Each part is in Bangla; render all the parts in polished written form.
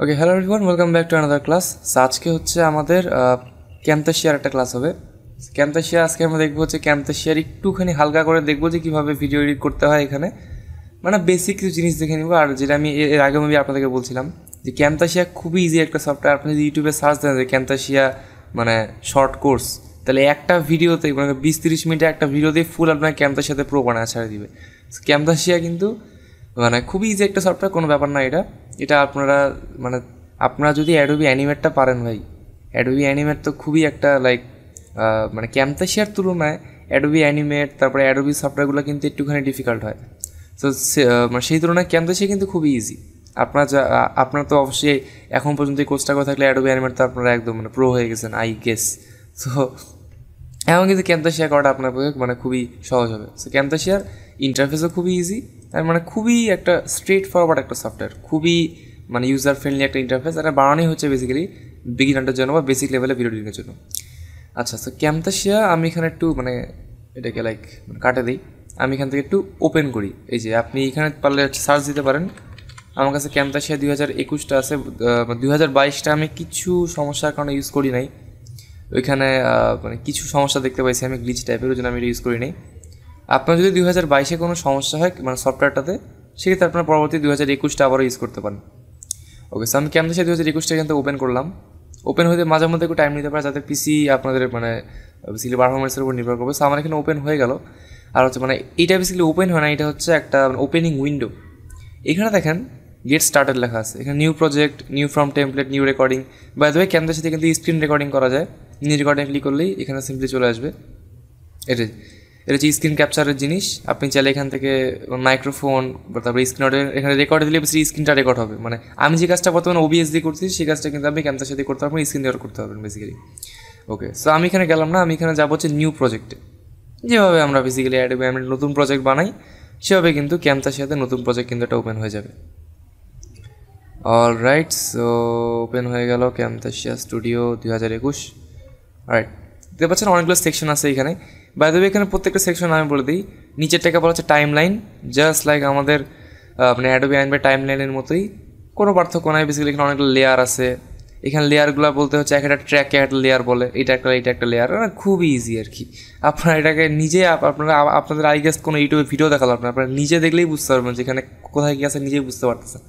Okay, hello everyone, welcome back to another class. আজকে হচ্ছে আমাদের ক্যামতাশিয়ার একটা ক্লাস হবে। ক্যামতাশিয়া আজকে আমরা দেখবো হচ্ছে ক্যামতাশিয়ার একটুখানি হালকা করে দেখবো যে কীভাবে ভিডিও এডিট করতে হয় এখানে, মানে বেসিক কিছু জিনিস দেখে নিব। আর যেটা আমি এর আগে আমি আপনাদেরকে বলছিলাম যে ক্যামতাশিয়া খুবই ইজি একটা সফটওয়্যার। আপনি যদি ইউটিউবে সার্চ দেন যে ক্যামতাশিয়া মানে শর্ট কোর্স, তাহলে একটা ভিডিওতে মানে 20-30 মিনিটে একটা ভিডিওতে ফুল আপনার ক্যামতাশিয়াতে প্রো বানায় ছাড়ে দিবে। ক্যামতাশিয়া কিন্তু মানে খুবই ইজি একটা সফটওয়্যার, কোনো ব্যাপার না। এটা আপনারা মানে আপনারা যদি অ্যাডোবি অ্যানিমেটটা পারেন, ভাই অ্যাডোবি অ্যানিমেট তো খুবই একটা মানে ক্যামতাশিয়ার তুলনায় অ্যাডোবি অ্যানিমেট তারপরে অ্যাডোবি সফটওয়্যারগুলো কিন্তু একটুখানি ডিফিকাল্ট হয়। তো মানে সেই তুলনায় ক্যামতাশিয়া কিন্তু খুবই ইজি। আপনার তো অবশ্যই এখন পর্যন্ত এই কোর্সটা করে থাকলে অ্যাডোবি অ্যানিমেট তো আপনারা একদম মানে প্রো হয়ে গেছেন আই গেস। সো এখন কিন্তু ক্যামতাশিয়া করাটা আপনার মানে খুবই সহজ হবে। সো ক্যামতাশিয়ার ইন্টারফেসও খুবই ইজি, আর মানে খুবই একটা স্ট্রেট ফরওয়ার্ড একটা সফটওয়্যার, খুবই মানে ইউজার ফ্রেন্ডলি একটা ইন্টারফেস। এটা বানানোই হচ্ছে বেসিক্যালি বিগিনারদের জন্য বা বেসিক লেভেলে ভিডিও এডিটিংয়ের জন্য। আচ্ছা, সো ক্যামতাশিয়া আমি এখানে একটু মানে এটাকে কাটে দিই। আমি এখান থেকে একটু ওপেন করি। এই যে আপনি এখানে পারলে সার্চ দিতে পারেন। আমার কাছে ক্যামতাশিয়া 2021টা আছে, 2022টা আমি কিছু সমস্যার কারণে ইউজ করি নাই। ওইখানে মানে কিছু সমস্যা দেখতে পাইছি আমি, গ্লিচ টাইপের, ওই জন্য আমি এটা ইউজ করি নাই। আপনার যদি 2022-এ কোনো সমস্যা হয় মানে সফটওয়্যারটাতে, সেক্ষেত্রে আপনার পরবর্তী 2021টা আবারও ইউজ করতে পারেন। ওকে, সো আমি ক্যামতাশিয়া 2021টা এখান থেকে ওপেন করলাম। ওপেন হতে মাঝে মধ্যে একটু টাইম নিতে পারে, যাতে পিসি আপনাদের মানে বেসিক্যালি পারফরমেন্সের উপর নির্ভর করবে। সো আমার এখানে ওপেন হয়ে গেল। আর হচ্ছে মানে এইটা বেসিক্যালি ওপেন হয় না, এটা হচ্ছে একটা ওপেনিং উইন্ডো। এখানে দেখেন গেট স্টার্টেড লেখা আছে, এখানে new project, new from template, new recording. By the way ক্যামতাশিয়াতে কিন্তু স্ক্রিন রেকর্ডিং করা যায়। নিউ রেকর্ডিং ক্লিক করলেই এখানে সিম্পলি চলে আসবে। এটা হচ্ছে স্ক্রিন ক্যাপচারের জিনিস। আপনি চাইলে এখান থেকে মাইক্রোফোন তারপরে স্ক্রিন এখানে রেকর্ড দিলে বেশি স্ক্রিনটা রেকর্ড হবে। মানে আমি যে কাজটা বর্তমানে ওবিএস দিয়ে করছি, সেই কাজটা কিন্তু আপনি ক্যামতাশিয়াতে করতে পারবেন, স্ক্রিন রেকর্ড করতে পারবেন বেসিক্যালি। ওকে, সো আমি এখানে গেলাম না, আমি এখানে যাবো হচ্ছে নিউ প্রজেক্টে। যেভাবে আমরা বেসিক্যালি অ্যাডোবি অ্যানিমেট নতুন প্রজেক্ট বানাই, সেভাবে কিন্তু ক্যামতাশিয়াতে নতুন প্রজেক্ট কিন্তু এটা ওপেন হয়ে যাবে। অলরাইট, সো ওপেন হয়ে গেল ক্যামতাশিয়া স্টুডিও 2021। রাইট, দেখতে পাচ্ছেন অনেকগুলো সেকশন আছে এখানে। বাই দ্য ওয়ে এখানে প্রত্যেকটা সেকশন আমি বলে দিই। নিচেরটাকে বলা হচ্ছে টাইম লাইন, জাস্ট লাইক আমাদের মানে অ্যাডোবি অ্যানিমেট টাইম লাইনের মতোই, কোনো পার্থক্য নাই। বেসিক্যালি এখানে অনেকগুলো লেয়ার আছে। এখানে লেয়ারগুলো বলতে হচ্ছে একটা ট্র্যাকে একটা লেয়ার বলে, এটা একটা লেয়ার, মানে খুবই ইজি আর কি। আপনারা এটাকে নিজে আপনাদের আই গেস কোনো ইউটিউবে ভিডিও দেখালো আপনারা নিজে দেখলেই বুঝতে পারবেন যে এখানে কোথায় কী আছে, নিজেই বুঝতে পারতেছেন।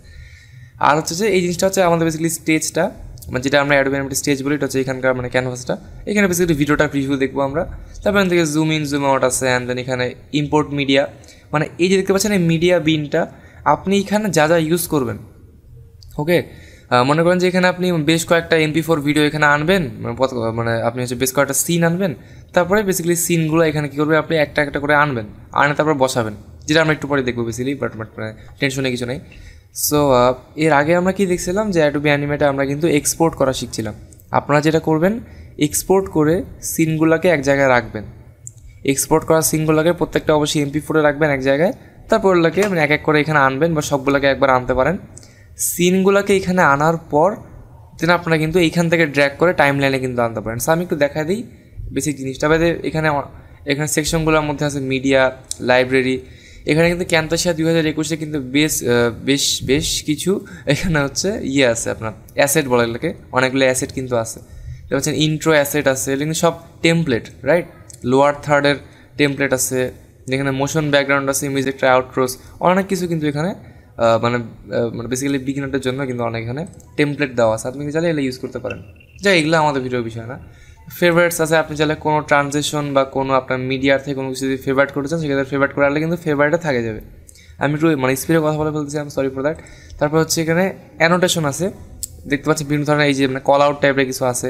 আর হচ্ছে যে এই জিনিসটা হচ্ছে আমাদের বেসিক্যালি স্টেজটা, মানে যেটা আমরা অ্যাডোবি অ্যানিমেট স্টেজ বলি, এটা হচ্ছে এখানকার মানে ক্যানভাসটা। এখানে বেসিক্যালি ভিডিওটা প্রিভিউ দেখবো আমরা। তারপর এখান থেকে জুম ইন জুম আউট আছে, অ্যান্ড দেন এখানে ইম্পোর্ট মিডিয়া, মানে এই যে দেখতে পাচ্ছেন এই মিডিয়া বিনটা, আপনি এখানে যা যা ইউজ করবেন। ওকে, মনে করেন যে এখানে আপনি বেশ কয়েকটা MP4 ভিডিও এখানে আনবেন, মানে আপনি হচ্ছে বেশ কয়েকটা সিন আনবেন। তারপরে বেসিক্যালি সিনগুলো এখানে কী করবেন, আপনি একটা একটা করে আনবেন, আনে তারপর বসাবেন, যেটা আমরা একটু পরে দেখবো বেসিক্যালি। বাট মানে টেনশনে কিছু নেই। সো এর আগে আমরা কি দেখছিলাম যে অ্যাডোবি অ্যানিমেটে আমরা কিন্তু এক্সপোর্ট করা শিখছিলাম। আপনারা যেটা করবেন, এক্সপোর্ট করে সিনগুলোকে এক জায়গায় রাখবেন। এক্সপোর্ট করা সিনগুলোকে প্রত্যেকটা অবশ্যই MP4-এ রাখবেন এক জায়গায়। তারপর ওগুলোকে মানে এক এক করে এখানে আনবেন, বা সবগুলোকে একবার আনতে পারেন। সিনগুলোকে এখানে আনার পর দেন আপনারা কিন্তু এইখান থেকে ড্র্যাগ করে টাইম লাইনে কিন্তু আনতে পারেন। সো আমি একটু দেখা দিই বেসিক জিনিসটা। বাদে এখানে সেকশনগুলোর মধ্যে আছে মিডিয়া, লাইব্রেরি। এখানে কিন্তু ক্যামতাশিয়া 2021-এ কিন্তু বেশ কিছু এখানে হচ্ছে আছে আপনার অ্যাসেট বলে, এগুলোকে অনেকগুলো অ্যাসেট কিন্তু আছে। এটা হচ্ছে ইন্ট্রো অ্যাসেট আছে, এটা কিন্তু সব টেমপ্লেট, রাইট। লোয়ার থার্ডের টেমপ্লেট আছে, যেখানে মোশন ব্যাকগ্রাউন্ড আছে, মিউজিক আউটরোস, অনেক কিছু কিন্তু এখানে মানে বেসিক্যালি বিগিনারদের জন্য কিন্তু অনেক এখানে টেমপ্লেট দেওয়া আছে। আপনি চাইলে এগুলো ইউজ করতে পারেন। যাই, এগুলো আমাদের ভিডিওর বিষয় না। ফেভারিটস আছে, আপনি চাইলে কোনো ট্রানজেকশন বা কোনো আপনার মিডিয়ার থেকে কোনো কিছু যদি ফেভারিট করতে চান, সেক্ষেত্রে ফেভারিট করে আনলে কিন্তু ফেভারিটে থাকে যাবে। আমি একটু মানে স্পিডে কথা বলে ফেলতেছি, আমি সরি ফর দ্যাট। তারপর হচ্ছে এখানে অ্যানোটেশন আছে, দেখতে পাচ্ছি বিভিন্ন ধরনের এই যে মানে কল আউট টাইপের কিছু আছে,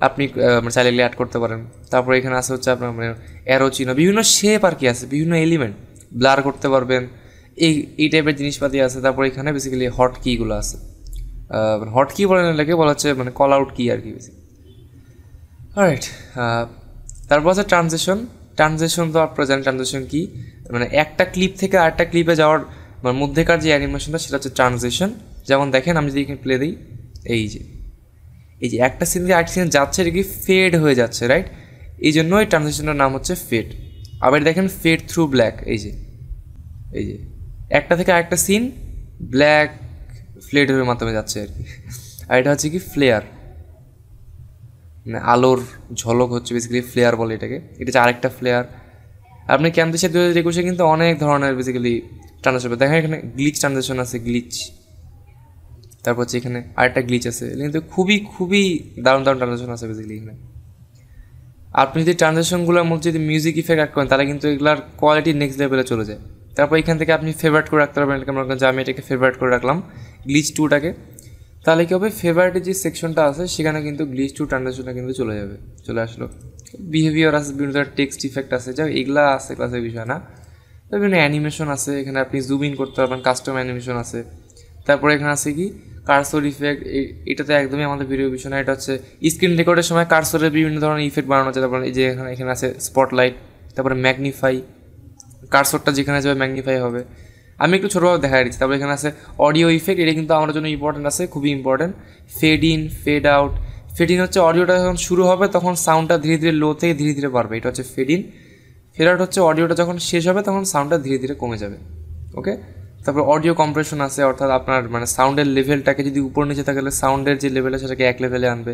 আপনি মানে চাইলে এগুলো অ্যাড করতে পারেন। তারপরে এখানে আছে হচ্ছে আপনার মানে অ্যারো চিহ্ন, বিভিন্ন শেপ আর কি আছে, বিভিন্ন এলিমেন্ট ব্লার করতে পারবেন, এই টাইপের জিনিসপাতি আছে। তারপর এখানে বেসিক্যালি হট কিগুলো আছে, হট কি বলে বলা হচ্ছে মানে কল আউট কি আর কি বেশি। রাইট, তারপর আছে ট্রানজেকশন তো আপনারা জানেন ট্রানজেকশন কি, মানে একটা ক্লিপ থেকে আরেকটা ক্লিপে যাওয়ার মানে মধ্যেকার যে অ্যানিমেশনটা, সেটা হচ্ছে ট্রানজেকশন। যেমন দেখেন আমি যদি এখানে প্লে দিই, এই যে একটা সিন দিয়ে আরেকটা সিন যাচ্ছে, এটা কি ফেড হয়ে যাচ্ছে, রাইট। এই জন্য এই ট্রানজেকশনের নাম হচ্ছে ফেড। আবার দেখেন ফেড থ্রু ব্ল্যাক, এই যে একটা থেকে আরেকটা সিন ব্ল্যাক ফ্লেডের মাধ্যমে যাচ্ছে আর কি। আর এটা হচ্ছে কি ফ্লেয়ার, মানে আলোর ঝলক হচ্ছে বেসিক্যালি ফ্লেয়ার বলে এটাকে। এটা হচ্ছে আরেকটা ফ্লেয়ার। আপনি ক্যামতাশিয়া 2021 কিন্তু অনেক ধরনের বেসিক্যালি ট্রানজেকশন দেখেন। এখানে গ্লিচ ট্রানজেকশন আছে, গ্লিচ। তারপর হচ্ছে এখানে আরেকটা গ্লিচ আছে, কিন্তু খুবই খুবই দারুণ দারুণ ট্রানজেকশন আছে বেসিক্যালি এখানে। আপনি যদি ট্রানজেকশনগুলোর মধ্যে যদি মিউজিক ইফেক্ট অ্যাড করেন তাহলে কিন্তু এগুলার কোয়ালিটি নেক্সট লেভেলে চলে যায়। তারপর এখান থেকে আপনি ফেভারিট করে রাখতে পারবেন। এটাকে মনে করেন যে আমি এটাকে ফেভারিট করে রাখলাম গ্লিচ 2টাকে, তাহলে কী হবে ফেভারিটের যে সেকশনটা আছে সেখানে কিন্তু গ্লিচ 2 ট্রানজেকশনটা কিন্তু চলে আসলো। বিহেভিয়ার আছে, বিভিন্ন ধরনের টেক্সট ইফেক্ট আছে, যা এগুলা আছে ক্লাসের বিষয় না। বিভিন্ন অ্যানিমেশন আছে, এখানে আপনি জুম ইন করতে পারবেন, কাস্টম অ্যানিমেশন আছে। তারপরে এখানে আছে কি কার্সর ইফেক্ট, এটাতে একদমই আমাদের ভিডিও বিষয় না। এটা হচ্ছে স্ক্রিন রেকর্ডের সময় কার্সরের বিভিন্ন ধরনের ইফেক্ট বানানো যায়। তারপরে এই যে এখানে আছে স্পটলাইট, তারপরে ম্যাগনিফাই, কার্সরটা যেখানে যাবে ম্যাগনিফাই হবে। আমি একটু ছোটোভাবে দেখা দিচ্ছি। তারপরে এখানে আছে অডিও ইফেক্ট, এটা কিন্তু আমার জন্য ইম্পর্টেন্ট আছে, খুবই important. Fade in, fade out. Fade in হচ্ছে অডিওটা যখন শুরু হবে তখন সাউন্ডটা ধীরে ধীরে লো থেকে ধীরে ধীরে বাড়বে, এটা হচ্ছে ফেড ইন। ফেড আউট হচ্ছে অডিওটা যখন শেষ হবে তখন সাউন্ডটা ধীরে ধীরে কমে যাবে। ওকে, তারপর অডিও কম্প্রেশন আছে, অর্থাৎ আপনার মানে সাউন্ডের লেভেলটাকে যদি উপর নিচে থাকে তাহলে সাউন্ডের যে লেভেল আছে সেটাকে এক লেভেলে আনবে।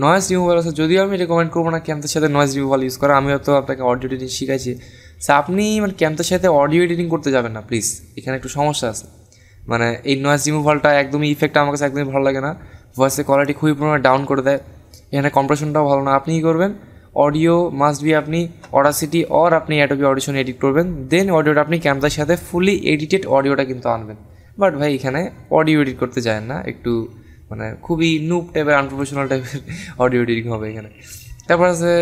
নয়েজ রিমুভাল আছে, যদিও আমি রেকমেন্ড করবো না ক্যামতার সাথে নয়েজ রিমুভাল ইউজ করা, আমিও তো আপনাকে অডিও এডিটিং শিখাইছি। সো আপনি মানে ক্যামতার সাথে অডিও এডিটিং করতে যাবেন না প্লিজ, এখানে একটু সমস্যা আছে। মানে এই নয়েজ রিমুভালটা একদমই ইফেক্ট আমার কাছে একদমই ভালো লাগে না, ভয়েসের কোয়ালিটি খুবই পরিমাণে ডাউন করে দেয়। এখানে কম্প্রেশনটাও ভালো না। আপনি কী করবেন, অডিও মাস্ট বি আপনি অডাসিটি অর আপনি অ্যাডোবি অডিশন এডিট করবেন, দেন অডিওটা আপনি ক্যামতার সাথে ফুলি এডিটেড অডিওটা কিন্তু আনবেন। বাট ভাই এখানে অডিও এডিট করতে যায় না, একটু মানে খুবই নুব টাইপের আনপ্রফেশনাল টাইপের অডিও এডিটিং হবে এখানে। তারপর আছে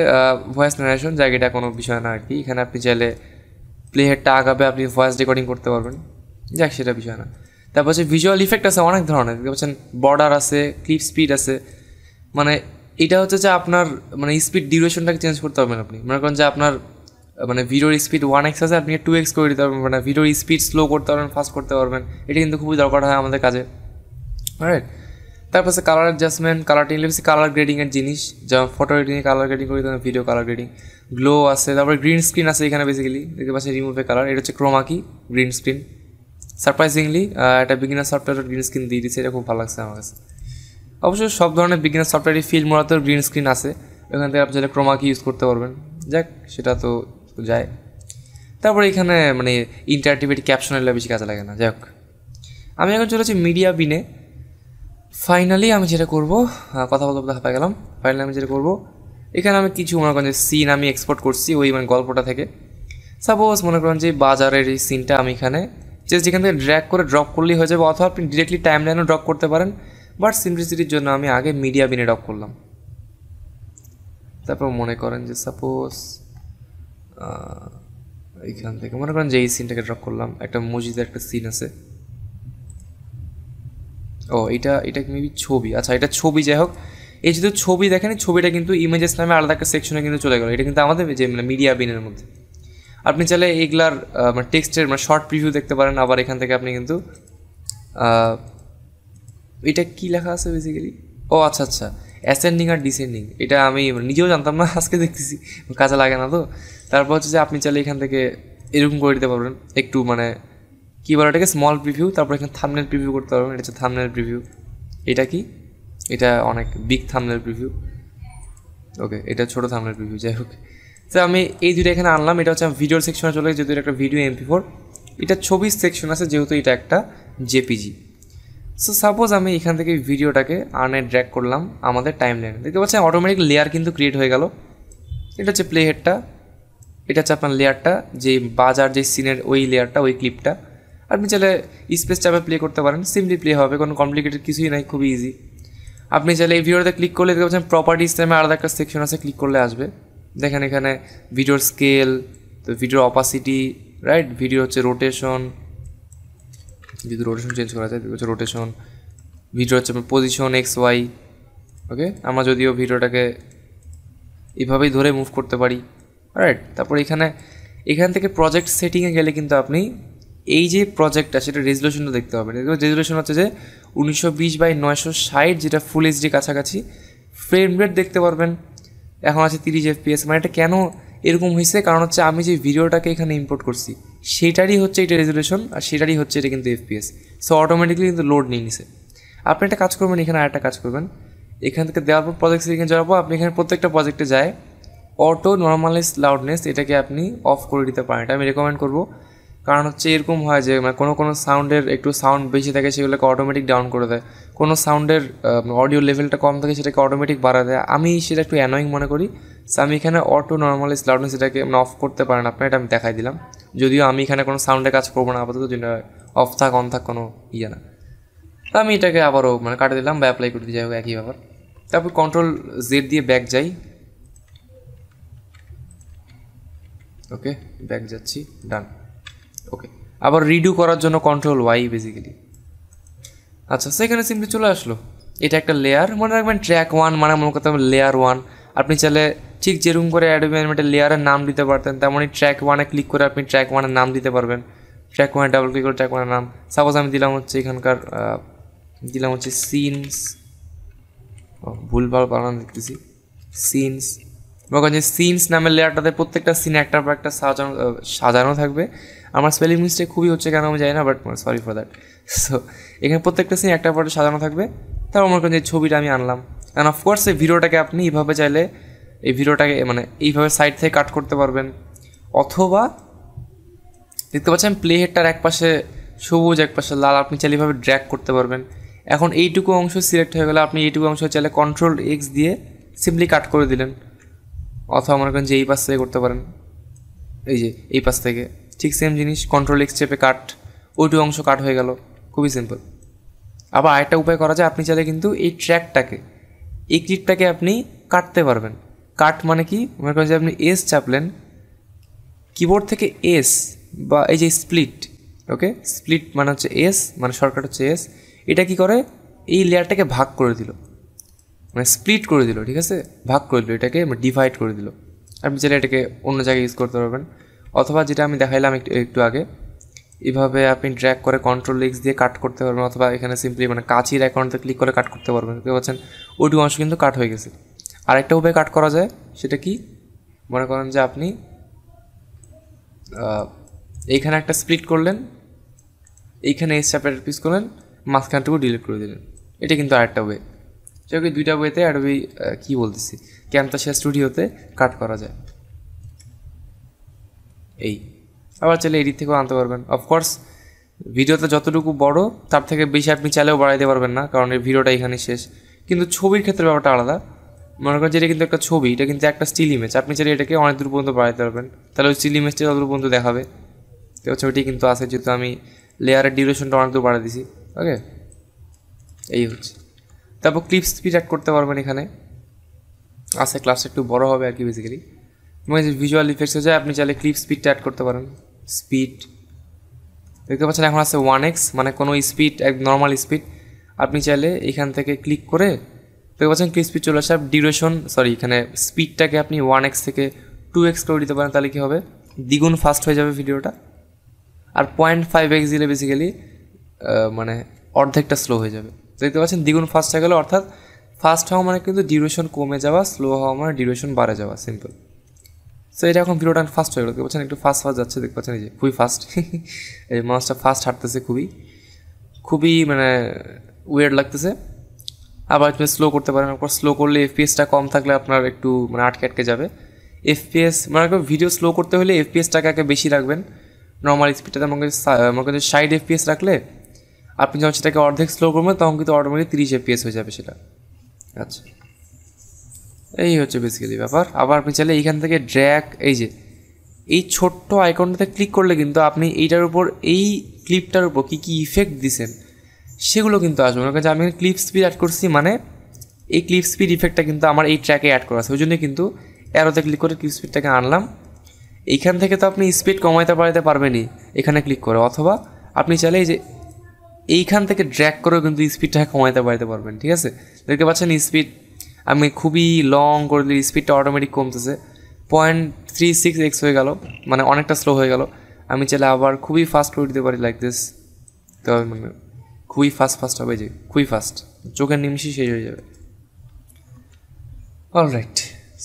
ভয়েস ন্যারেশন, জায়গাটা কোনো বিষয় না আর কি। এখানে আপনি চাইলে প্লে হেডটা আগাবে আপনি ভয়েস রেকর্ডিং করতে পারবেন, যাক সেটা বিষয় না। তারপর হচ্ছে ভিজুয়াল ইফেক্ট আছে অনেক ধরনের, দেখতে পাচ্ছেন বর্ডার আছে, ক্লিপ স্পিড আছে। মানে এটা হচ্ছে যে আপনার মানে স্পিড ডিউরেশনটাকে চেঞ্জ করতে পারবেন আপনি। মনে করেন যে আপনার মানে ভিডিওর স্পিড 1x আছে, আপনি 2x করে দিতে পারবেন, মানে ভিডিওর স্পিড স্লো করতে পারবেন, ফাস্ট করতে পারবেন। এটা কিন্তু খুবই দরকার হয় আমাদের কাজে, রাইট। তারপর আছে colour adjustment, colour television, colour গ্রেডিংয়ের জিনিস, যেমন ফটো এডিটিংয়ে কালার গ্রেডিং করি, তখন ভিডিও কালার গ্রেডিং। গ্লো আছে, তারপরে গ্রিন স্ক্রিন আছে এখানে বেসিক্যালি দেখতে পাচ্ছেন রিমুভে কালার, এটা হচ্ছে ক্রোমা কি গ্রিন স্ক্রিন। সারপ্রাইজিংলি একটা বিগিনার সফটওয়্যার গ্রিন স্ক্রিন দিয়ে দিচ্ছে, এটা খুব ভালো লাগছে আমার কাছে। অবশ্যই সব ধরনের বিগিনার সফটওয়্যারই ফিল্ড মোড়াতেও গ্রিন স্ক্রিন আছে, এখান থেকে আপনি চাইলে ক্রোমা কি ইউজ করতে পারবেন, যাক সেটা তো যায়। তারপরে এখানে মানে ইন্টারঅ্যাক্টিভিটি ক্যাপশনের বেশি কাজে লাগে না, যাই হোক। আমি এখন চলেছি মিডিয়া বিনে। ফাইনালি আমি যেটা করবো, কথা বলতে বলতে হাঁপায় গেলাম। ফাইনালি আমি যেটা করবো, এখানে আমি কিছু মনে করেন যে সিন আমি এক্সপোর্ট করছি ওই মানে গল্পটা থেকে। সাপোজ মনে করেন যে বাজারের এই সিনটা আমি এখানে জাস্ট যেখান থেকে ড্র্যাগ করে ড্রপ করলেই হয়ে যাবে, অথবা আপনি ডিরেক্টলি টাইম লাইনেও ড্রপ করতে পারেন, বাট সিম্পলিসিটির জন্য আমি আগে মিডিয়া বিনে ড্রপ করলাম। তারপর মনে করেন যে সাপোজ এইখান থেকে মনে করেন যে এই সিনটাকে ড্রপ করলাম, একটা মসজিদের একটা সিন আছে। ও এটা মেবি ছবি, আচ্ছা এটা ছবি, যাই হোক। এই যেহেতু ছবি দেখেন, ছবিটা কিন্তু ইমেজেস নামে আলাদা একটা সেকশনে কিন্তু চলে গেলো, এটা কিন্তু আমাদের যে মানে মিডিয়া বিনের মধ্যে। আপনি চাইলে এইগুলার মানে টেক্সটের মানে শর্ট প্রিভিউ দেখতে পারেন, আবার এখান থেকে আপনি কিন্তু এটা কি লেখা আছে বেসিক্যালি, ও আচ্ছা আচ্ছা অ্যাসেন্ডিং আর ডিসেন্ডিং, এটা আমি নিজেও জানতাম না, আজকে দেখতেছি, কাজে লাগে না তো। তারপর হচ্ছে যে আপনি চাইলে এখান থেকে এরকম করে দিতে পারবেন, একটু মানে কী বলে এটাকে স্মল প্রিভিউ, তারপর এখানে থাম্বনেল প্রিভিউ করতে পারবেন, এটা হচ্ছে থাম্বনেল প্রিভিউ। এটা কি, এটা অনেক বিগ থাম্বনেল প্রিভিউ, ওকে এটা ছোটো থাম্বনেল প্রিভিউ, যাই হোক। তো আমি এই দুটো এখানে আনলাম, এটা হচ্ছে ভিডিওর সেকশনে চলে গেছে, যেহেতু এটা একটা ভিডিও MP4, এটা ছবির সেকশন আছে যেহেতু এটা একটা জেপিজি। সো সাপোজ আমি এখান থেকে ভিডিওটাকে আনে ড্র্যাগ করলাম আমাদের টাইম লাইনে, দেখতে পাচ্ছেন অটোমেটিক লেয়ার কিন্তু ক্রিয়েট হয়ে গেল। এটা হচ্ছে প্লে হেডটা, এটা হচ্ছে আপনার লেয়ারটা, যে বাজার যে সিনের ওই লেয়ারটা, ওই ক্লিপটা। আপনি চাইলে স্পেস চাপে প্লে করতে পারেন, সিম্পলি প্লে হবে, কোনো কমপ্লিকেটেড কিছুই নাই, খুবই ইজি। আপনি চাইলে এই ভিডিওতে ক্লিক করলে দেখতে পাচ্ছেন প্রপার্টিস নামে আলাদা একটা সেকশন আছে, ক্লিক করলে আসবে, দেখেন এখানে ভিডিওর স্কেল, তো ভিডিওর অপাসিটি, রাইট, ভিডিও হচ্ছে রোটেশন, যদি রোটেশন চেঞ্জ করা যায় হচ্ছে রোটেশন, ভিডিও হচ্ছে পজিশন XY, ওকে। আমরা যদিও ভিডিওটাকে এভাবেই ধরে মুভ করতে পারি, রাইট। তারপর এখান থেকে প্রজেক্ট সেটিংয়ে গেলে কিন্তু আপনি এই যে প্রজেক্টটা সেটা রেজলিউশনটা দেখতে পাবেন। রেজলিউশন হচ্ছে যে 1920 বাই 960, যেটা ফুল HD কাছাকাছি। ফ্রেম রেট দেখতে পারবেন, এখন আছে 30 FPS। মানে এটা কেন এরকম হয়েছে, কারণ হচ্ছে আমি যে ভিডিওটাকে এখানে ইম্পোর্ট করছি সেটারই হচ্ছে এটা রেজুলেশন, আর সেটারই হচ্ছে এটা কিন্তু FPS। সো অটোমেটিকলি কিন্তু লোড নিয়ে নিছে। আপনি একটা কাজ করবেন, এখানে আরেকটা কাজ করবেন, এখান থেকে দেওয়ার পর প্রজেক্ট সেটিংয়ে যাওয়ার পর আপনি এখানে প্রত্যেকটা প্রজেক্টে যায় অটো নর্মালাইজ লাউডনেস এটাকে আপনি অফ করে দিতে পারেন। এটা আমি রেকমেন্ড করবো, কারণ হচ্ছে এরকম হয় যে মানে কোনো সাউন্ডের একটু সাউন্ড বেশি থাকে সেগুলোকে অটোমেটিক ডাউন করে দেয়, কোনো সাউন্ডের অডিও লেভেলটা কম থাকে সেটাকে অটোমেটিক বাড়া দেয়। আমি সেটা একটু অ্যানোয়িং মনে করি, সো আমি এখানে অটো নর্মালাইজ লাউডনেস এটাকে মানে অফ করতে পারেন আপনার, এটা আমি দেখাই দিলাম। যদিও আমি এখানে কোনো সাউন্ডে কাজ করবো না আপাতত, যেটা অফ থাক অন থাক কোনো ইয়ে না। তো আমি এটাকে আবারও মানে কাটে দিলাম বা অ্যাপ্লাই করে দিই, যাই হোক একই ব্যাপার। তারপর কন্ট্রোল জেড দিয়ে ব্যাক যাই, ওকে ব্যাক যাচ্ছি, ডান। ওকে, আবার রিডু করার জন্য কন্ট্রোল ওয়াই বেসিক্যালি। আচ্ছা, সেখানে সিম্পলি চলে আসলো। এটা একটা লেয়ার, মনে রাখবেন ট্র্যাক 1 মানে মনে করতে হবে লেয়ার 1। আপনি চাইলে ঠিক যেরকম করে অ্যাডোবি অ্যানিমেটের লেয়ারের নাম দিতে পারতেন, তেমনই ট্র্যাক 1-এ ক্লিক করে আপনি ট্র্যাক 1-এর নাম দিতে পারবেন। ট্র্যাক 1-এ ডাবল ক্লিক করে ট্র্যাক 1-এর নাম, সাপোজ আমি দিলাম হচ্ছে এখানকার দিলাম হচ্ছে সিনস, ভুলভাল বানান দেখতেছি, সিনস। মনে করেন যে সিনস নামের লেয়ারটাতে প্রত্যেকটা সিন একটার পর একটা সাজানো থাকবে। আমার স্পেলিং মিস্টেক খুবই হচ্ছে কেন আমি জানি না, but sorry for that. So এখানে প্রত্যেকটা সিন একটার পর সাজানো থাকবে। তারপর মনে করেন যে ছবিটা আমি আনলাম, অ্যান্ড অফকোর্স এই ভিডিওটাকে আপনি এইভাবে চাইলে এই ভিডিওটাকে মানে এইভাবে সাইড থেকে কাট করতে পারবেন, অথবা দেখতে পাচ্ছেন প্লে হেডটার এক পাশে সবুজ এক পাশে লাল, আপনি চাইলে এইভাবে ড্র্যাগ করতে পারবেন। এখন এইটুকু অংশ সিলেক্ট হয়ে গেলে আপনি এইটুকু অংশ চাইলে কন্ট্রোল এক্স দিয়ে সিম্পলি কাট করে দিলেন, অথবা মনে করেন যে এই পাশ থেকে করতে পারেন, এই যে এই পাশ থেকে ঠিক সেম জিনিস কন্ট্রোল এক্স চেপে কাট, ওইটুকু অংশ কাট হয়ে গেল, খুবই সিম্পল। আবার আরেকটা উপায় করা যায়, আপনি চাইলে কিন্তু এই ট্র্যাকটাকে এই ক্লিপটাকে আপনি কাটতে পারবেন। কাট মানে কি, মনে করেন যে আপনি এস চাপলেন কিবোর্ড থেকে এস, বা এই যে স্প্লিট, ওকে স্প্লিট মানে হচ্ছে এস, মানে শর্টকাট হচ্ছে এস। এটা কি করে, এই লেয়ারটাকে ভাগ করে দিল, মানে স্প্লিট করে দিল, ঠিক আছে, ভাগ করে দিল, এটাকে ডিভাইড করে দিল। আপনি চাইলে এটাকে অন্য জায়গায় ইউজ করতে পারবেন, অথবা যেটা আমি দেখাইলাম একটু আগে, এভাবে আপনি ড্র্যাগ করে কন্ট্রোল এক্স দিয়ে কাট করতে পারবেন, অথবা এখানে সিম্পলি মানে কাচির অ্যাকাউন্টে ক্লিক করে কাট করতে পারবেন। দেখতে পাচ্ছেন ওইটুকু অংশ কিন্তু কাট হয়ে গেছে। আরেকটা উপায় কাট করা যায়, সেটা কি, মনে করেন যে আপনি এইখানে একটা স্প্লিট করলেন, এইখানে এস চাপে পিস করলেন, মাঝখানটুকু ডিলিট করে দিলেন, এটা কিন্তু আরেকটা ওয়ে। সেটাকে দুইটা ওয়েতে অ্যাডোবি কী বলতেছি ক্যামতাশিয়া স্টুডিওতে কাট করা যায়। এই আবার চাইলে এডিট থেকেও আনতে পারবেন। অফকোর্স ভিডিওতে যতটুকু বড় তার থেকে বেশি আপনি চাইলেও বাড়াইতে পারবেন না, কারণ এই ভিডিওটা এখানে শেষ। কিন্তু ছবির ক্ষেত্রে ব্যাপারটা আলাদা। মনে করেন যে এটা কিন্তু একটা ছবি, এটা কিন্তু একটা স্টিল ইমেজ, আপনি চাইলে এটাকে অনেক দূর পর্যন্ত বাড়াইতে পারবেন, তাহলে ওই স্টিল ইমেজটা যত দূর পর্যন্ত দেখাবে। তো ছবিটি কিন্তু আছে, যেহেতু আমি লেয়ারের ডিউরেশনটা অনেক দূর বাড়িয়ে দিছি, ওকে এই হচ্ছে। তারপর ক্লিপ স্পিড অ্যাড করতে পারবেন, এখানে আছে ক্লাসটা একটু বড় হবে আর কি বেসিক্যালি। মানে যে ভিজুয়াল ইফেক্টসে যায় আপনি চাইলে ক্লিপ স্পিডটা অ্যাড করতে পারেন। স্পিড দেখতে পাচ্ছেন এখন আছে 1x, মানে কোনো স্পিড এক নর্মাল স্পিড। আপনি চাইলে এখান থেকে ক্লিক করে দেখতে পাচ্ছেন ক্লিপ স্পিড চলে আসে। ডিউরেশন এখানে স্পিডটাকে আপনি 1x থেকে 2x করে দিতে পারেন, তাহলে কী হবে, দ্বিগুণ ফাস্ট হয়ে যাবে ভিডিওটা। আর 0.5x দিলে বেসিক্যালি মানে অর্ধেকটা স্লো হয়ে যাবে। দেখতে পাচ্ছেন দ্বিগুণ ফাস্ট হয়ে গেল, অর্থাৎ ফাস্ট হওয়া মানে কিন্তু ডিউরেশন কমে যাওয়া, স্লো হওয়া মানে ডিউরেশন বাড়ে যাওয়া, সিম্পল। সো এটা এখন ভিডিওটা ফাস্ট হয়ে গেলো, দেখতে পাচ্ছেন একটু ফাস্ট যাচ্ছে, দেখতে পাচ্ছেন এই যে খুবই ফাস্ট। এই মাউসটা ফাস্ট হাঁটতেছে, খুবই মানে ওয়েয়ার্ড লাগতেছে। আবার একটু স্লো করতে পারেন, স্লো করলে এফপিএসটা কম থাকলে আপনার একটু মানে আটকে যাবে। এফপিএস মানে ভিডিও স্লো করতে হলে এফপিএসটাকে বেশি রাখবেন। নর্মাল স্পিডটাতে মনে করেন 60 এফপিএস রাখলে আপনি যখন সেটাকে অর্ধেক স্লো করবেন তখন কিন্তু অটোমেটিক 30 এফপিএস হয়ে যাবে সেটা। আচ্ছা, এই হচ্ছে বেসিক্যালি ব্যাপার। আবার আপনি চাইলে এইখান থেকে ড্র্যাগ, এই যে এই ছোট্ট আইকনটাতে ক্লিক করলে কিন্তু আপনি এইটার উপর, এই ক্লিপটার উপর কী কী ইফেক্ট দিছেন সেগুলো কিন্তু আসবে। মনে করেন যে আমি ক্লিপ স্পিড অ্যাড করছি, মানে এই ক্লিপ স্পিড ইফেক্টটা কিন্তু আমার এই ট্র্যাকে অ্যাড করা আছে, ওই জন্য কিন্তু অ্যারোতে ক্লিক করে ক্লিপ স্পিডটাকে আনলাম। এইখান থেকে তো আপনি স্পিড কমাইতে পারতে পারবেনই এখানে ক্লিক করে, অথবা আপনি চাইলে এই যে এইখান থেকে ড্র্যাগ করেও কিন্তু স্পিডটাকে কমাইতে পারবেন, ঠিক আছে। দেখতে পাচ্ছেন স্পিড আমি খুবই লং করে দিলে স্পিডটা অটোমেটিক কমতেছে, 0.36x হয়ে গেল, মানে অনেকটা স্লো হয়ে গেল। আমি চাইলে আবার খুবই ফাস্ট করে দিতে পারি লাইক দিস, তো মানে খুবই ফাস্ট হবে, যে খুবই ফাস্ট, চোখের নিমিষেই শেষ হয়ে যাবে। অলরাইট,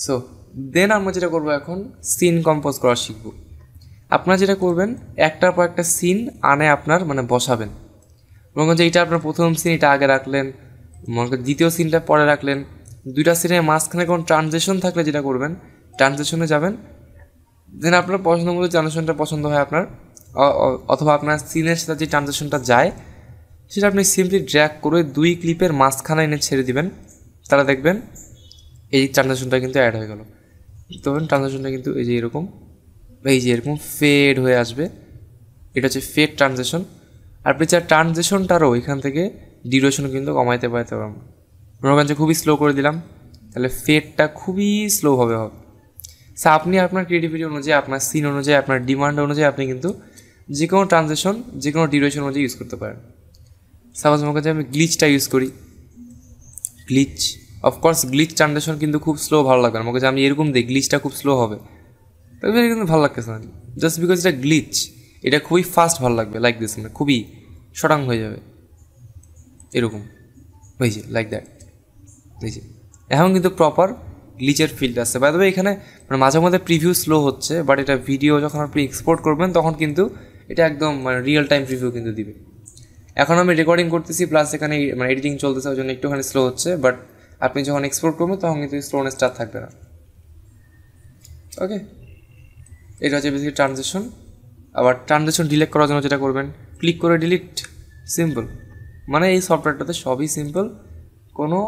সো দেন আমরা যেটা করবো এখন সিন কম্পোজ করা শিখবো। আপনারা যেটা করবেন একটার পর একটা সিন আনে আপনার মানে বসাবেন। মনে করেন যে এইটা আপনার প্রথম সিন, এটা আগে রাখলেন, মনে করেন দ্বিতীয় সিনটা পরে রাখলেন, দুইটা সিনের মাঝখানে কোনো ট্রানজেকশন থাকলে যেটা করবেন ট্রানজেকশনে যাবেন। দেন আপনার পছন্দ মতো ট্রানজেকশনটা পছন্দ হয় আপনার, অথবা আপনার সিনের সাথে যে ট্রানজেকশনটা যায় সেটা আপনি সিম্পলি ড্র্যাগ করে 2 ক্লিপের মাঝখানে এনে ছেড়ে দিবেন, তাহলে দেখবেন এই ট্রানজেকশনটা কিন্তু অ্যাড হয়ে গেল। তখন ট্রানজেকশনটা কিন্তু এই যে এরকম ফেড হয়ে আসবে, এটা হচ্ছে ফেড ট্রানজেকশন। আর আপনি চার ট্রানজেকশনটারও এখান থেকে ডিউরেশন কিন্তু কমাইতে পারতে পারবো। মনে করেন যে খুবই স্লো করে দিলাম, তাহলে ফেডটা খুবই স্লোভাবে হবে। সো আপনি আপনার ক্রিয়েটিভিটি অনুযায়ী, আপনার সিন অনুযায়ী, আপনার ডিমান্ড অনুযায়ী আপনি কিন্তু যে কোনো ট্রানজেকশন যে কোনো ডিউরেশন অনুযায়ী ইউজ করতে পারেন। সাপোজ মনে করেন যে আমি গ্লিচটা ইউজ করি, গ্লিচ অফকোর্স গ্লিচ ট্রানজেকশন কিন্তু খুব স্লো ভালো লাগবে না। মনে করেন আমি এরকম দিই গ্লিচটা খুব স্লো হবে, তবে এটা কিন্তু ভালো লাগতেছে না, জাস্ট বিকজ এটা গ্লিচ। এটা খুবই ফাস্ট ভালো লাগবে, লাইক দিস, মানে খুবই শটাং হয়ে যাবে এরকম, হয়েছে লাইক দ্যাট। বুঝছি, এখন কিন্তু প্রপার গ্লিচের ফিল্ড আসছে। বাই দ্য ওয়ে এখানে মানে মাঝে মধ্যে প্রিভিউ স্লো হচ্ছে, বাট এটা ভিডিও যখন আপনি এক্সপোর্ট করবেন তখন কিন্তু এটা একদম মানে রিয়েল টাইম প্রিভিউ কিন্তু দিবে। এখন আমি রেকর্ডিং করতেছি প্লাস এখানে মানে এডিটিং চলতেছে, ওই জন্য একটুখানি স্লো হচ্ছে, বাট আপনি যখন এক্সপোর্ট করবেন তখন কিন্তু স্লোনেস আর থাকবে না। ওকে, এটা হচ্ছে বেসিক্যালি ট্রানজেকশন। আবার ট্রানজেকশন ডিলিট করার জন্য যেটা করবেন ক্লিক করে ডিলিট, সিম্পল। মানে এই সফটওয়্যারটাতে সবই সিম্পল, কোনো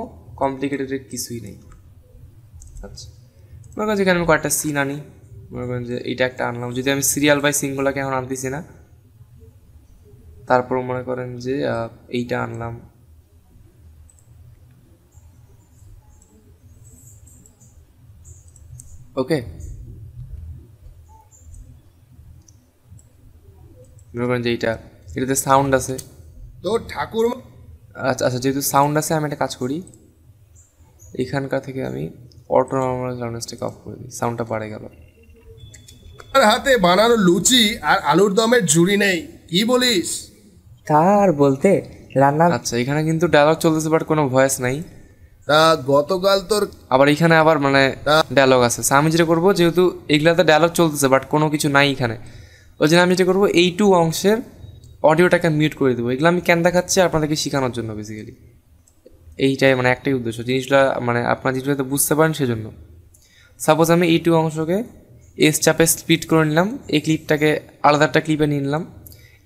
কমপ্লিকেটেড কিছুই নেই। আচ্ছা, মনে করেন যেখানে আমি কয়েকটা সিন আনি, মনে করেন যে এইটা একটা আনলাম, যদি আমি সিরিয়াল বাই সিনগুলোকে এখন আনতেছি না, তারপর মনে করেন যে এইটা আনলাম, ওকে। মনে করেন যে এটাতে সাউন্ড আছে তো ঠাকুর। আচ্ছা আচ্ছা, যেহেতু সাউন্ড আছে আমি একটা কাজ করি, এখানকার থেকে আমি অটো নর্মাল সাউন্ডসটাকে অফ করে দিই, সাউন্ডটা বাড়ে গেল। হাতে বানানো লুচি আর আলুর দমের জুড়ি নেই, কি বলিস? তার বলতে রান্না। আচ্ছা, এখানে কিন্তু ডায়লগ চলতেছে বাট কোনো ভয়েস নাই। তা গতকাল তোর আবার এখানে আবার মানে ডায়লগ আছে। আমি যেটা করবো, যেহেতু এগুলাতে ডায়লগ চলতেছে বাট কোনো কিছু নাই এখানে, ওই জন্য আমি যেটা করবো এইটু অংশের অডিওটাকে মিউট করে দেবো। এগুলো আমি কেন দেখাচ্ছি আপনাদেরকে শেখানোর জন্য, বেসিক্যালি এইটাই মানে একটাই উদ্দেশ্য, জিনিসটা মানে আপনার জিনিসটাতে বুঝতে পারেন সেজন্য। সাপোজ আমি এইটু অংশকে এস চাপে স্প্লিট করে নিলাম, এই ক্লিপটাকে আলাদা একটা ক্লিপে নিয়ে নিলাম।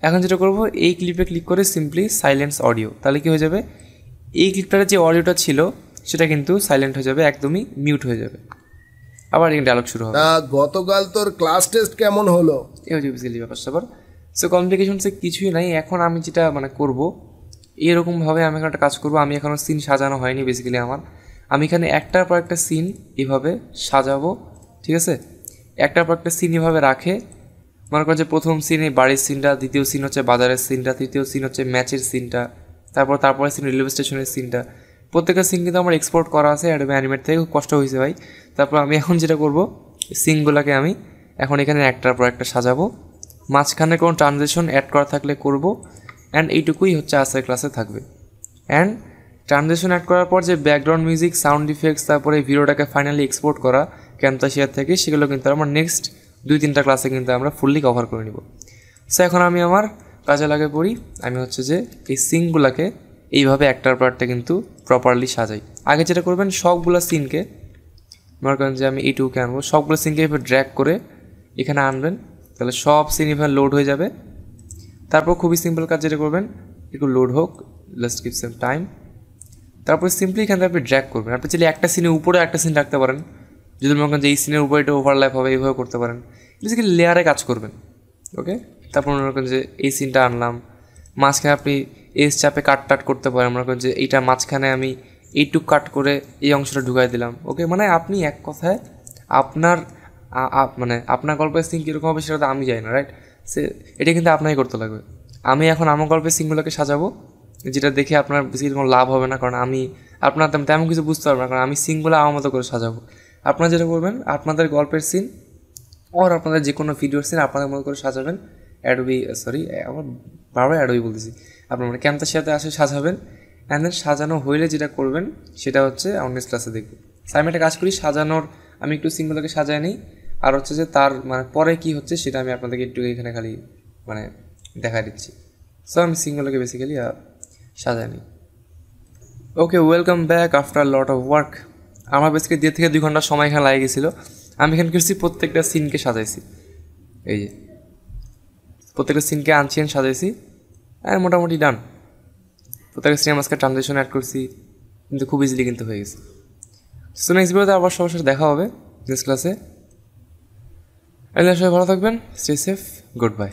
এখন যেটা করবো এই ক্লিপে ক্লিক করে সিম্পলি সাইলেন্স অডিও, তাহলে কি হয়ে যাবে এই ক্লিপটার যে অডিওটা ছিল সেটা কিন্তু সাইলেন্ট হয়ে যাবে, একদমই মিউট হয়ে যাবে। আবার এই ডায়লগ শুরু হবে। তা গতকাল তোর ক্লাস টেস্ট কেমন হলো? এই হচ্ছে বেসিক্যালি ব্যাপার স্যাপার। সো কমপ্লিকেশনসে কিছুই নাই। এখন আমি যেটা মানে করবো এরকমভাবে আমি এখন একটা কাজ করবো। আমি এখনও সিন সাজানো হয়নি বেসিক্যালি আমি এখানে একটার পর একটা সিন এভাবে সাজাবো, ঠিক আছে? একটার পর একটা সিন এভাবে রাখে, মনে করেন যে প্রথম সিন এই বাড়ির সিনটা, দ্বিতীয় সিন হচ্ছে বাজারের সিনটা, তৃতীয় সিন হচ্ছে ম্যাচের সিনটা, তারপরে সিন রেলওয়ে স্টেশনের সিনটা। প্রত্যেকটা সিন কিন্তু আমার এক্সপোর্ট করা আছে অ্যাডোবে অ্যানিমেট থেকে, খুব কষ্ট হয়েছে ভাই। তারপর আমি এখন যেটা করবো সিনগুলোকে আমি এখন এখানে একটার পর একটা সাজাবো, মাঝখানে কোনো ট্রানজেকশন অ্যাড করা থাকলে করব, অ্যান্ড এইটুকুই হচ্ছে আজকের ক্লাসে থাকবে। অ্যান্ড ট্রানজেকশন অ্যাড করার পর যে ব্যাকগ্রাউন্ড মিউজিক, সাউন্ড ইফেক্টস, তারপরে ভিডিওটাকে ফাইনালি এক্সপোর্ট করা ক্যামতাশিয়া থেকে, সেগুলো কিন্তু আমার নেক্সট 2-3টা ক্লাসে কিন্তু আমরা ফুললি কভার করে নিব। সো এখন আমি আমার কাজে লাগে পড়ি। আমি হচ্ছে যে এই সিনগুলোকে এইভাবে একটার পর একটা কিন্তু প্রপারলি সাজাই। আগে যেটা করবেন সবগুলো সিনকে, মনে করেন যে আমি এইটুকুকে আনবো, সবগুলো সিনকে এভাবে ড্র্যাগ করে এখানে আনবেন, তাহলে সব সিন এভাবে লোড হয়ে যাবে। তারপর খুবই সিম্পল কাজ যেটা করবেন, একটু লোড হোক, জাস্ট গিভ সাম টাইম। তারপর সিম্পলি এখান থেকে আপনি ড্র্যাগ করবেন। আপনি চাইলে একটা সিনের উপরে একটা সিন রাখতে পারেন, যদি মনে করেন যে এই সিনের উপরে এটা ওভারল্যাপ হবে, এইভাবে করতে পারেন। বেসিক্যালি লেয়ারে কাজ করবেন, ওকে। তারপর মনে করেন যে এই সিনটা আনলাম, মাঝখানে আপনি এস চাপে কাট করতে পারেন। মনে করেন যে এইটা মাঝখানে আমি এইটুক কাট করে এই অংশটা ঢুকাই দিলাম, ওকে। মানে আপনি এক কথায় আপনার মানে আপনার গল্পের সিন কীরকম হবে সেটা তো আমি জানি না, রাইট? এটা কিন্তু আপনাকে করতে লাগবে। আমি এখন আমার গল্পের সিনগুলোকে সাজাবো, যেটা দেখে আপনার বেশি কোনো লাভ হবে না, কারণ আমি আপনার তেমন কিছু বুঝতে পারবো না, কারণ আমি সিনগুলো আমার মতো করে সাজাবো। আপনারা যেটা করবেন, আপনাদের গল্পের সিন আর আপনাদের যে কোনো ভিডিওর সিন আপনাদের মতো করে সাজাবেন। আমার বারবার অ্যাডোবি বলতেছি, আপনার মানে ক্যামতাশিয়াতে আসে সাজাবেন। অ্যান্ড দেন সাজানো হইলে যেটা করবেন সেটা হচ্ছে আমরা নেক্সট ক্লাসে দেখব। আমি একটা কাজ করি, সাজানোর আমি একটু সিনগুলোকে সাজায় নিই, আর হচ্ছে যে তার মানে পরে কী হচ্ছে সেটা আমি আপনাদেরকে একটু এখানে খালি মানে দেখা দিচ্ছি। সো আমি সিনগুলোকে বেসিক্যালি সাজায় নিই। Okay, welcome back after lot of work. আমার বেসিক্যালি 1.5 থেকে 2 ঘন্টা সময় এখানে লাগে গেছিলো। আমি এখানে করছি প্রত্যেকটা সিনকে সাজাইছি, এই যে প্রত্যেকটা সিনকে আনচিন সাজাইছি, আর মোটামুটি ডান। প্রত্যেকটা সিনে মাঝকে ট্রানজেকশন অ্যাড করছি, কিন্তু খুব ইজিলি কিন্তু হয়ে গেছে। সো নেক্সট ভিডিওতে আবার সবার সাথে দেখা হবে নেক্সট ক্লাসে। সবাই ভালো থাকবেন, স্টে সেফ, গুড বাই।